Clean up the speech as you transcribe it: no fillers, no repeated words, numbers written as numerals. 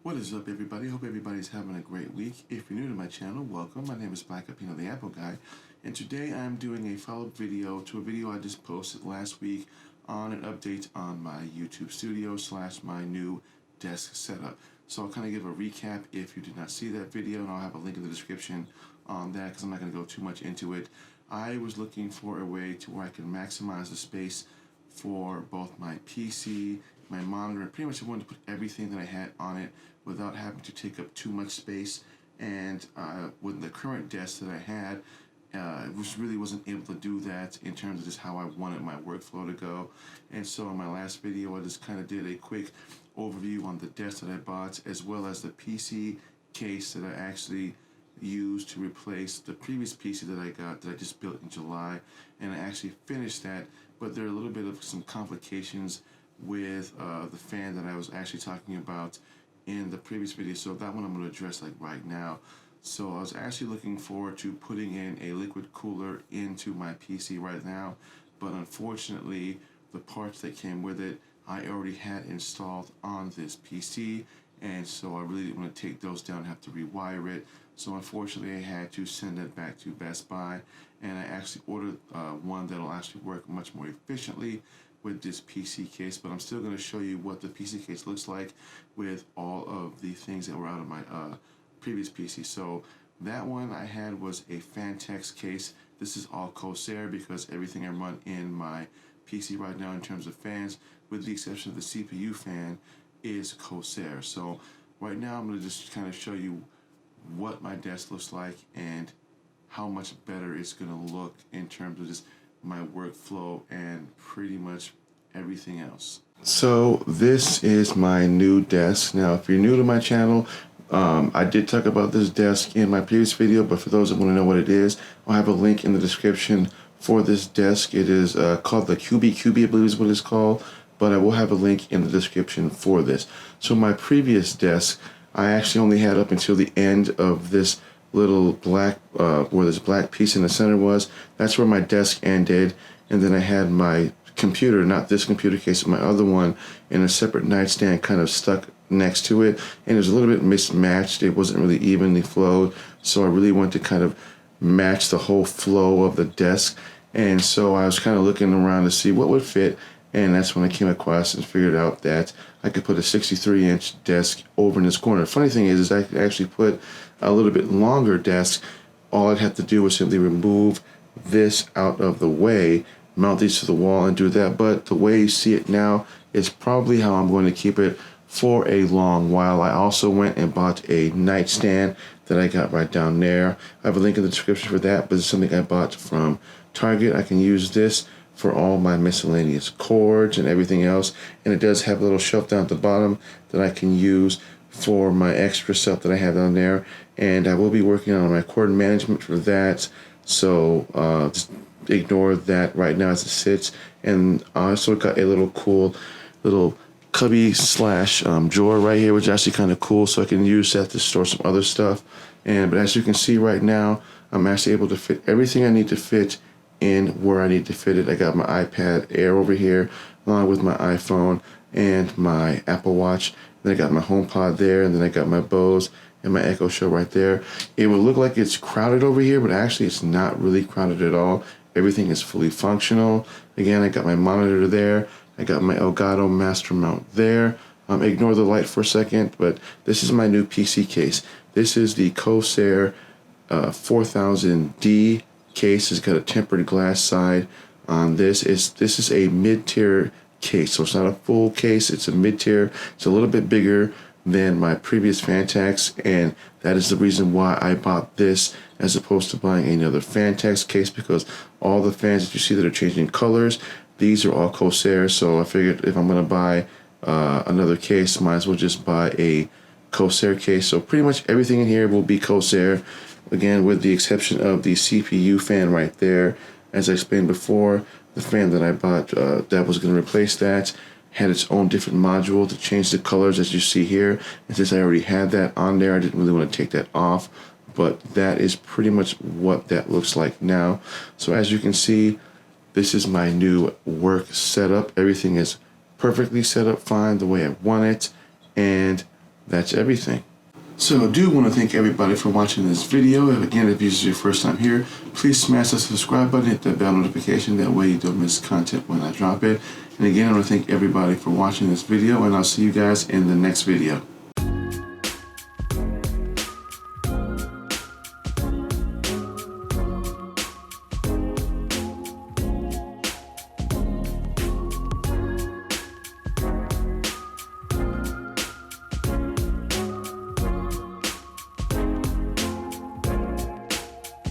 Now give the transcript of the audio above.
What is up, everybody? Hope everybody's having a great week. If you're new to my channel, welcome. My name is Black Apino, the Apple Guy, and today I'm doing a follow-up video to a video I just posted last week on an update on my YouTube studio / my new desk setup. So I'll kind of give a recap if you did not see that video, and I'll have a link in the description on that because I'm not going to go too much into it. I was looking for a way to where I can maximize the space for both my PC, my monitor, and pretty much I wanted to put everything that I had on it without having to take up too much space. And with the current desk that I had, really wasn't able to do that in terms of just how I wanted my workflow to go. And so in my last video, I just kind of did a quick overview on the desk that I bought, as well as the PC case that I actually used to replace the previous PC that I got, that I just built in July. And I actually finished that, but there are a little bit of some complications with the fan that I was actually talking about in the previous video, so that one I'm going to address like right now. So I was actually looking forward to putting in a liquid cooler into my PC right now, but unfortunately the parts that came with it I already had installed on this PC, and so I really didn't want to take those down and have to rewire it. So unfortunately I had to send it back to Best Buy, and I actually ordered one that'll actually work much more efficiently with this PC case. But I'm still going to show you what the PC case looks like with all of the things that were out of my previous PC. So that one I had was a Fantex case. This is all Corsair because everything I run in my PC right now in terms of fans, with the exception of the CPU fan, is Corsair. So right now I'm going to just kind of show you what my desk looks like and how much better it's going to look in terms of just my workflow and pretty much everything else. So this is my new desk. Now if you're new to my channel, I did talk about this desk in my previous video, but for those that want to know what it is, I'll have a link in the description for this desk. It is called the QB, I believe is what it's called, but I will have a link in the description for this. So my previous desk, I actually only had up until the end of this little black, where this black piece in the center was. That's where my desk ended, and then I had my computer, not this computer case, but my other one, in a separate nightstand kind of stuck next to it, and it was a little bit mismatched. It wasn't really evenly flowed, so I really wanted to kind of match the whole flow of the desk. And so I was kind of looking around to see what would fit, and that's when I came across and figured out that I could put a 63-inch desk over in this corner. The funny thing is I could actually put a little bit longer desk. All I'd have to do was simply remove this out of the way, mount these to the wall, and do that. But the way you see it now is probably how I'm going to keep it for a long while. I also went and bought a nightstand that I got right down there. I have a link in the description for that, but it's something I bought from Target. I can use this for all my miscellaneous cords and everything else, and it does have a little shelf down at the bottom that I can use for my extra stuff that I have down there. And I will be working on my cord management for that, so just ignore that right now as it sits. And I also got a little cool little cubby / drawer right here, which is actually kind of cool, so I can use that to store some other stuff. But as you can see right now, I'm actually able to fit everything I need to fit in where I need to fit it. I got my iPad Air over here, along with my iPhone and my Apple Watch. Then I got my HomePod there, and then I got my Bose and my Echo Show right there. It would look like it's crowded over here, but actually it's not really crowded at all. Everything is fully functional. Again, I got my monitor there. I got my Elgato Master Mount there. Ignore the light for a second, but this is my new PC case. This is the Corsair 4000D case. It's got a tempered glass side on this. This is a mid-tier case, so it's not a full case, it's a mid-tier. It's a little bit bigger than my previous Fantex, and that is the reason why I bought this as opposed to buying another Fantex case, because all the fans that you see that are changing colors, these are all Corsair. So I figured if I'm going to buy another case, might as well just buy a Corsair case. So pretty much everything in here will be Corsair, again with the exception of the CPU fan right there. As I explained before, the fan that I bought that was going to replace that had its own different module to change the colors, as you see here. And since I already had that on there, I didn't really want to take that off, but that is pretty much what that looks like now. So as you can see, this is my new work setup. Everything is perfectly set up fine the way I want it, and that's everything. So I do want to thank everybody for watching this video. And again, if this is your first time here, please smash the subscribe button, hit the bell notification. That way you don't miss content when I drop it. And again, I want to thank everybody for watching this video, and I'll see you guys in the next video.